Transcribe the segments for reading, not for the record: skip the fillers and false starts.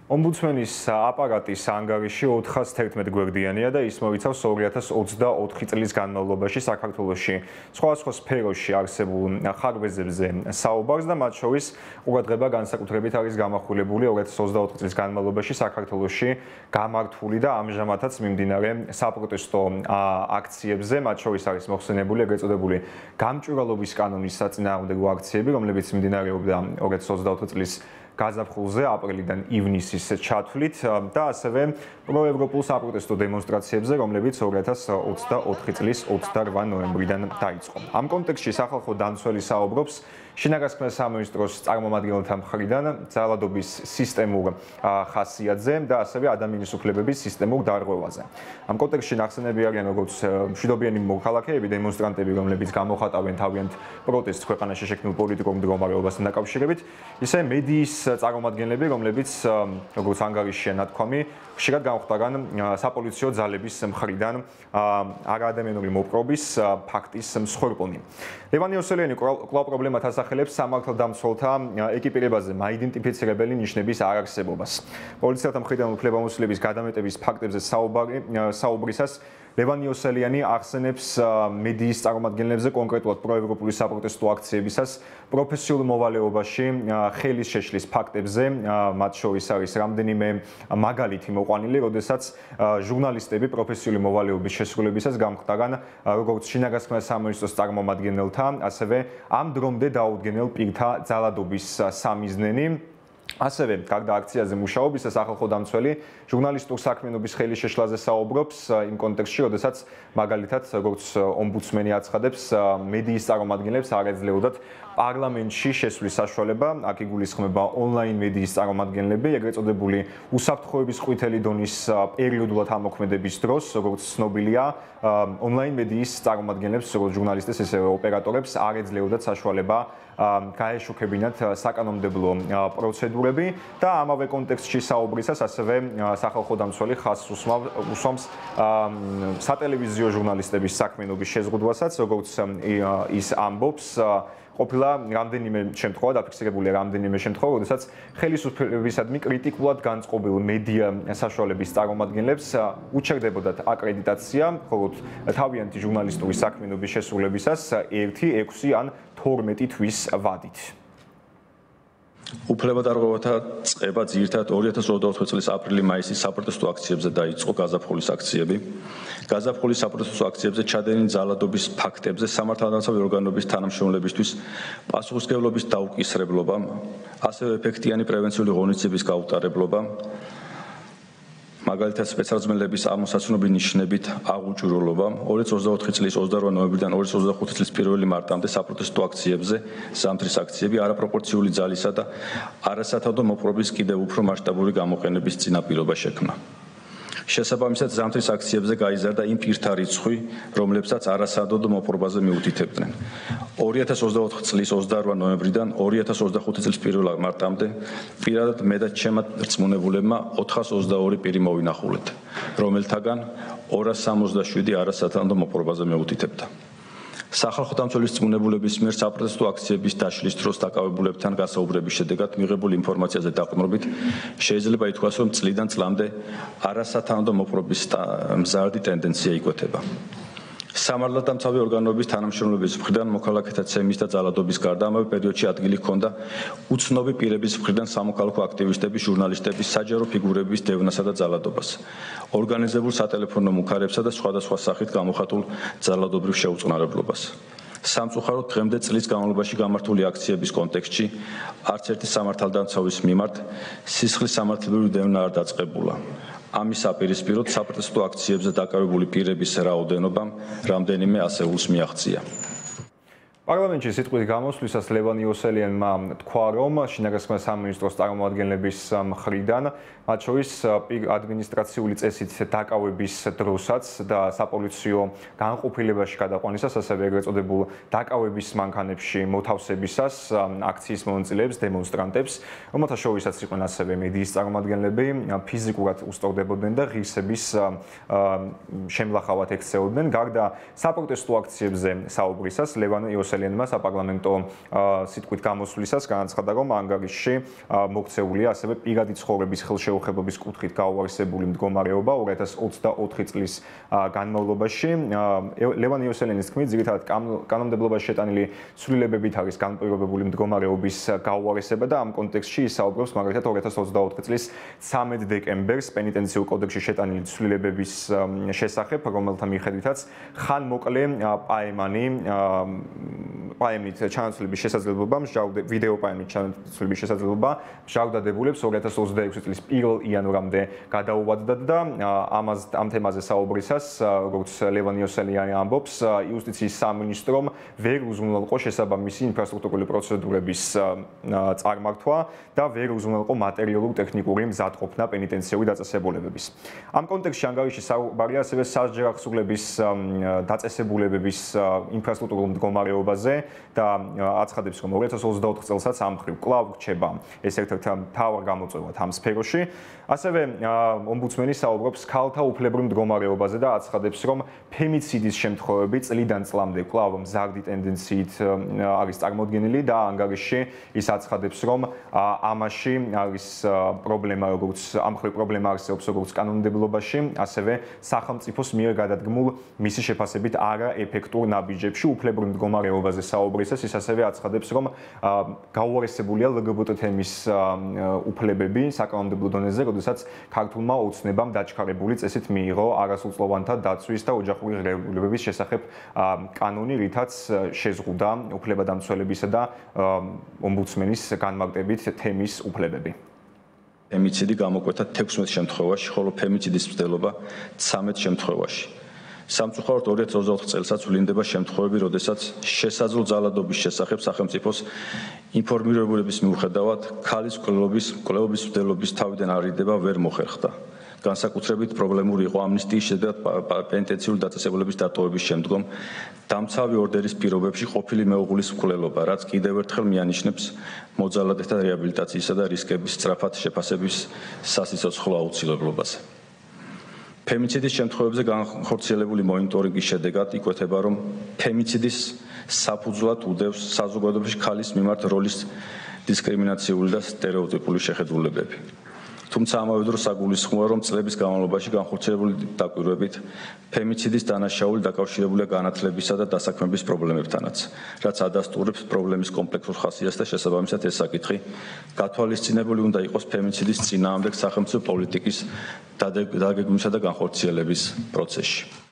ომბუდსმენის აპარატის ანგარიში 411 გვერდიანია და ის მოიცავს 2024 წლის განმავლობაში საქართველოში სხვადასხვა სფეროში არსებულ ხარვეზებზე საუბარს და მათ შორის ყურადღება განსაკუთრებით არის გამახვილებული 2024 წლის განმავლობაში საქართველოში გამართული და ამჟამადაც მიმდინარე საპროტესტო აქციებზე, მათ შორის არის მოხსენებული ეგრეთ წოდებული გამჭვირვალობის კანონის საწინააღმდეგო აქციები, რომლებიც მიმდინარეობდა 2024 წლის გაზაფხულზე აპრილიდან ივნისის ჩათვლით და ასევე პროევროპულ საპროტესტო დემონსტრაციებზე, რომლებიც 2024 წლის 28 ნოემბრიდან დაიწყო. ამ კონტექსტში სახალხო დამცველი საუბრობს შინაგანსაქმეთა სამინისტროს წარმომადგენელთა მხრიდან ძალადობის სისტემურ ხასიათზე და ასევე ადამიანის უფლებების სისტემურ დარღვევაზე. ამ კონტექსტში ნახსენები არიან როგორც მშვიდობიანი მოქალაქეები, დემონსტრანტები, რომლებიც გამოხატავენ თავიანთ პროტესტს ქვეყანაში შექმნილ პოლიტიკურ მდგომარეობასთან დაკავშირებით, ისე მედიის წარმომადგენლები, რომლებიც როგორც ანგარიშია ნათქვამი, ხშირად გამხვდარან საპოლიციო ძალების მხრიდან არაადამიანური მოპყრობის ფაქტის მსხვერპლნი. ლევან იოსელიანი კვლავ პრობლემად ასახელებს სამართალდამცველთა ეკიპირებაზე მაიდენტიფიცირებელი ნიშნების არარსებობას. პოლიციელთა მხრიდან უფლებამოსილების გადამეტების ფაქტებზე საუბრისას ლევან იოსელიანი ახსენებს მედიის წარმომადგენლებზე, კონკრეტულად პროევროპული საპროტესტო აქციებისას პროფესიულ მოვალეობაში ხელის შეშლის ფაქტებზე, მათ შორის არის რამდენიმე მაგალითი მოყვანილი, როდესაც ჟურნალისტები პროფესიული მოვალეობის შესრულებისას გამხდარან როგორც შინაგანსაქმეთა სამინისტროს წარმომადგენელთა, ასევე ამ დრომდე დაუდგენელ პირთა ძალადობის სამიზნენი. ასევე გარდა აქციაზე მუშაობისა სახალხო დამცველი ჟურნალისტურ საქმიანობის ხელის შეშლაზე საუბრობს იმ კონტექსტში, როდესაც მაგალითად როგორც ომბუდსმენი აცხადებს, მედიის წარმომადგენლებს არ ეძლეოდათ პარლამენტში შესვლის საშუალება, აქ იგულისხმება ონლაინ მედიის წარმომადგენლები, ეგრეთ წოდებული უსაფრთხოების ყვითელი დონის პერიოდულად ამოქმედების დროს, როგორც ცნობილია, ონლაინ მედიის წარმომადგენლებს, როგორც ჟურნალისტებს, ისევე ოპერატორებს არ ეძლეოდათ საშუალება გაეშუქებინათ საკანონმდებლო პროცედურები და ამავე კონტექსტში საუბრისას ასევე სახალხო დამცველი ხაზს უსვამს სატელევიზიო ჟურნალისტების საქმიანობის შეზღუდვასაც, როგორც ის ამბობს, ყოფილა რამდენიმე შემთხვევა, დაფიქსირებულია რამდენიმე შემთხვევა, როდესაც ხელისუფლებისადმი კრიტიკულად განწყობილ მედია საშუალების წარმომადგენლებს უჩერდებოდათ აკრედიტაცია, ხოლო თავიანთი ჟურნალისტური საქმიანობის შესრულებისას 1, 6 ან 12 თვის ვადით. უფლებადარღვევათა წყება ძირითადად 2024 წლის აპრილი-მაისის საპროტესტო აქციებზე დაიწყო გაზაფხულის აქციები. გაზაფხულის საპროტესტო აქციებზე ჩადენილი ძალადობის ფაქტებზე სამართალდამცავი ორგანოების თანამშრომლებისთვის პასუხისმგებლობის დაუკისრებლობა, ასევე ეფექტიანი პრევენციული ღონისძიების გაუტარებლობა, მაგალითად სპეცრაზმელების ამოსაცნობი ნიშნებით აღუჭირულობა 2024 წლის 28 ნოემბრიდან 2025 წლის 1 მარტამდე საპროტესტო აქციებზე ზამთრის აქციები არაპროპორციული ძალისა და არასათანადო მოპყრობის კიდევ უფრო მასშტაბური გამოყენების წინაპირობა შექმნა. შესაბამისად ზამთრის აქციებზე გაიზარდა იმ პირთა რიცხვი, რომლებსაც არასადოდ მოპყრობაზე მიუთითებდნენ. 2024 წლის 28 ნოემბრიდან 2025 წლის 1 მარტამდე პირადად მე და ჩემმა რწმუნებულებმა 422 პირი მოვინახულეთ, რომელთაგან 267 არასათანადო მოპყრობაზე მიუთითებდა. სახალხო დამცველის რწმუნებულების მიერ საპროტესტო აქციების დაშლის დროს დაკავებულებთან გასაუბრების შედეგად მიღებული ინფორმაციაზე დაყრდნობით შეიძლება ითქვას, რომ წლიდან წლამდე არასათანადო მოპყრობის მზარდი ტენდენცია იკვეთება. სამართალდამცავი ორგანოების თანამშრომლების მხრიდან მოქალაქეთა ცემის და ძალადობის გარდა ამავე პერიოდში ადგილი ჰქონდა უცნობი პირების მხრიდან სამოქალაქო აქტივისტების, ჟურნალისტების, საჯარო ფიგურების დევნასა და ძალადობას, ორგანიზებულ სატელეფონო მუქარებსა და სხვადასხვა სახით გამოხატულ ძალადობრივ შეუწყნარებლობას. სამწუხაროდ დღემდე წლის განმავლობაში გამართული აქციების კონტექსტში არც ერთი სამართალდამცავის მიმართ სისხლის სამართლებრივი დევნა არ დაწყებულა. ამის საპირისპიროდ საპროტესტო აქციებზე დაკავებული პირების რაოდენობამ რამდენიმე ასეულს მიაღწია. პარლამენტში სიტყვით გამოსვლისას ლევან იოსელიანმა თქვა, რომ შინაგანსაქმეთა სამინისტროს წარმომადგენლების მხრიდან, მათ შორის ადმინისტრაციული წესით დაკავების დროსაც და საპოლიციო განყოფილებაში გადაყვანისას, ასევე ეგრეთ წოდებულ დაკავების მანქანებში მოთავსებისას აქციის მონაწილეებს, დემონსტრანტებს, რომელთა შორისაც იყვნენ ასევე მედიის წარმომადგენლები, ფიზიკურად უსწორდებოდნენ და ღირსების შემლახავად ექცეოდნენ. გარდა საპროტესტო აქციებზე საუბრისას ლევან იოსელიანი იოსელიანმა საპარლამენტო სიტყვით გამოსვლისას განაცხადა, რომ ანგარიშში მოქცეულია ასევე პირადი ცხოვრების ხელშეუხებლობის კუთხით გაუარესებული მდგომარეობა 2024 წლის განმავლობაში. ლევან იოსელიანის თქმით, ძირითადად კანონმდებლობაში შეტანილი ცვლილებებით არის განპირობებული მდგომარეობის გაუარესება და ამ კონტექსტში ის საუბრობს მაგალითად 2024 წლის 13 დეკემბერს პენიტენციურ კოდექსში შეტანილი ცვლილებების შესახებ, რომელთა მიხედვითაც ხანმოკლე პაემით ჩანაცვლების შესაძლებლობა, ვიდეო პაემით ჩანაცვლების შესაძლებლობა მჟავდადებულებს 2026 წლის 1 იანვრამდე გადაუვადდათ და ამ თემაზე საუბრისას, როგორც ლევან იოსელიანი ამბობს, იუსტიციის სამინისტრომ ვერ უზრუნველყო შესაბამისი ინფრასტრუქტურული პროცედურების წარმართვა და ვერ უზრუნველყო მატერიალურ-ტექნიკური მზადყოფნა პენიტენციური დაწესებულებების. ამ კონტექსტში ანგარიში საუბარია ასევე სასჯელ ახსულების დაწესებულებების ინფრასტრუქტურულ მდგომარეობაზე და აცხადებს, რომ 2024 წელსაც ამ მხრივ კვლავ რჩება ეს ერთ-ერთი მთავარ გამოწვევად ამ სფეროში. ასევე ომბუდსმენი საუბრობს ქალთა უფლებრივ მდგომარეობაზე და აცხადებს, რომ ფემიციდის შემთხვევები წლიდან წლამდე კვლავ მზარდი ტენდენციით არის წარმოდგენილი და ანგარიშში ის აცხადებს, რომ ამაში არის პრობლემა, როგორც ამ მხრივ პრობლემა არსებობს როგორც კანონმდებლობაში, ასევე სახელმწიფოს მიერ გადადგმულ მისი შეფასებით არაეფექტურ ნაბიჯებში უფლებრივ მდგომარეობაზე საუბრისას ის ასევე აცხადებს, რომ გაუარესებულია LGBT თემის უფლებები საკანონმდებლო დონეზე, როდესაც ქართულმა ოცნებამ დაჩქარებული წესით მიიღო არასრულწლოვანთა დაცვის და ოჯახური ღირებულებების შესახებ კანონი, რითაც შეზღუდა უფლებადამცველებისა და ომბუდსმენის განმარტებით თემის უფლებები. ფემიციდი გამოკვეთა 16 შემთხვევაში, ხოლო ფემიციდის მცდელობა 13 შემთხვევაში. სამწუხაროდ 2024 წელსაც ვლინდება შემთხვევები, როდესაც შესაძლო ძალადობის შესახებ სახელმწიფოს ინფორმირებულების მიუხედავად ქალის კვლევების მცდელობის თავიდან არიდება ვერ მოხერხდა. განსაკუთრებით პრობლემური იყო ამნისტიის შედეგად პენიტენციური დაწესებულების დატოვების შემდგომ დამცავი ორდერის პირობებში ყოფილი მეუღლის მკვლელობა, რაც კიდევ ერთხელ მიანიშნებს მოძალადეთა რეაბილიტაციისა და რისკების სწრაფად შეფასების სასიცოცხლო აუცილებლობაზე. ფემიციდის შემთხვევებზე განხორციელებული მონიტორინგის შედეგად იკვეთება, რომ ფემიციდის საფუძვლად უდევს საზოგადოებაში ქალის მიმართ როლის დისკრიმინაციული და სტერეოტიპული შეხედულებები. თუმცა ამავე დროს საგულისხმოა, რომ წლების განმავლობაში განხორციელებული დაკვირვებით ფემიციდის დანაშაული დაკავშირებულია განათლებისა და დასაქმების პრობლემებთანაც, რაც ადასტურებს პრობლემის კომპლექსურ ხასიათს და შესაბამისად ეს საკითხი გათვალისწინებული უნდა იყოს ფემიციდის წინააღმდეგ სახელმწიფო პოლიტიკის დაგეგმვისა და განხორციელების პროცესში.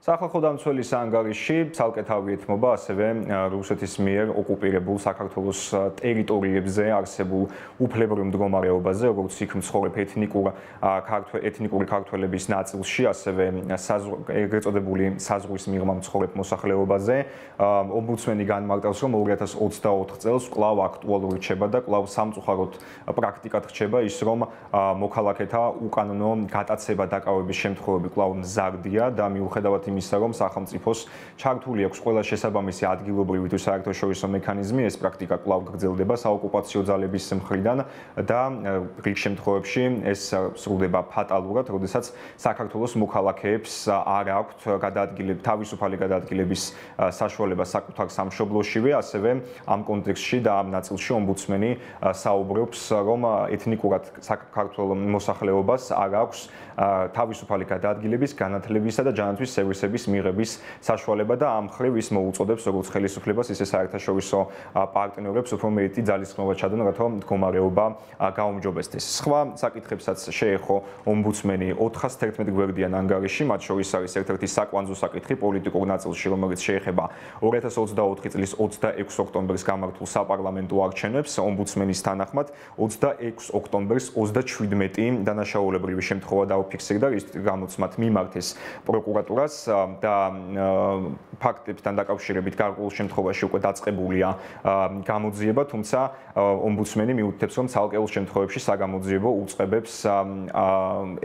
სახალხო დამცველის ანგარიში ცალკე თავი ეთმობა ასევე რუსეთის მიერ ოკუპირებულ საქართველოს ტერიტორიებზე არსებულ უფლებრივ მდგომარეობაზე, როგორც იქ მცხოვრებ ეთნიკური ქართველების ნაწილში, ასევე ეგრეთ წოდებული საზღვის მიღმა მცხოვრებ მოსახლეობაზე. ომბუდსმენი განმარტავს, რომ 2024 წელს კვლავ აქტუალური რჩება და კვლავ სამწუხაროდ პრაქტიკად რჩება ის, რომ მოქალაქეთა უკანონო გატაცება დაკავების შემთხვევები კვლავ მზარდია და მიუხედავად იმისა, რომ სახელმწიფოს ჩართული აქვს ყველა შესაბამისი ადგილობრივი თუ საერთაშორისო მექანიზმი, ეს პრაქტიკა კვლავ გრძელდება საოკუპაციო ძალების მხრიდან და რიგ შემთხვევებში ეს სრულდება ფატალურად, როდესაც საქართველოს მოქალაქეებს არ აქვთ თავისუფალი გადაადგილების საშუალება საკუთარ სამშობლოშივე, ასევე ამ კონტექსტში და ამ ნაწილში ომბუდსმენი საუბრობს, რომ ეთნიკურად საქართველოს მოსახლეობას არ აქვს თავისუფალი გადაადგილების, განათლებისა და ჯანმრთელობის სერვისების მიღების საშუალება და ამ მხრივ ის მოუწოდებს როგორც ხელისუფლებას, ისე საერთაშორისო პარტნიორებს უფრო მეტი ძალისხმევა ჩადონ, რათა მდგომარეობა გაუმჯობესდეს. სხვა საკითხებსაც შეეხო ომბუდსმენი 411 გვერდიან ანგარიში, მათ შორის არის ერთ-ერთი საკვანძო საკითხი პოლიტიკურ ნაწილში, რომელიც შეეხება 2024 წლის 26 ოქტომბერს გამართულ საპარლამენტო არჩევნებს. ომბუდსმენის თანახმად 26 ოქტომბერს 37 დანაშაულებრივი შემთხვევა დაუფიქსირდა, რის გამოც მათ მიმართეს პროკურატურას და ფაქტებთან დაკავშირებით გარკვეულ შემთხვევაში უკვე დაწყებულია გამოძიება, თუმცა ომბუდსმენი მიუთითებს, რომ ცალკეულ შემთხვევებში საგამოძიებო უწყებებს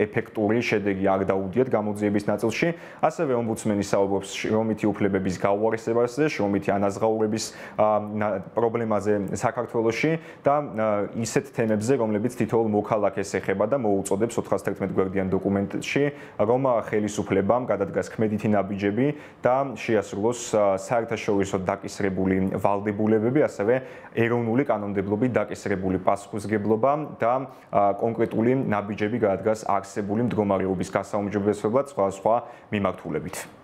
ეფექტური შედეგი არ დაუდიათ გამოძიების ნაწილში. ასევე ომბუდსმენი საუბრობს შრომითი უფლებების გაუარესებაზე, შრომითი ანაზღაურების პრობლემაზე საქართველოში და ისეთ თემებზე, რომლებიც თითოეულ მოქალაქეს ეხება და მოუწოდებს 411 გვერდიან დოკუმენტში, რომ ხელისუფლებამ გადადგას ქმედი მედითი ნაბიჯები და შეასრულოს საერთაშორისო დაკისრებული ვალდებულებები, ასევე ეროვნული კანონმდებლობით დაკისრებული პასუხისმგებლობა და კონკრეტული ნაბიჯები გადადგას არსებული მდგომარეობის გასაუმჯობესებლად სხვადასხვა მიმართულებით.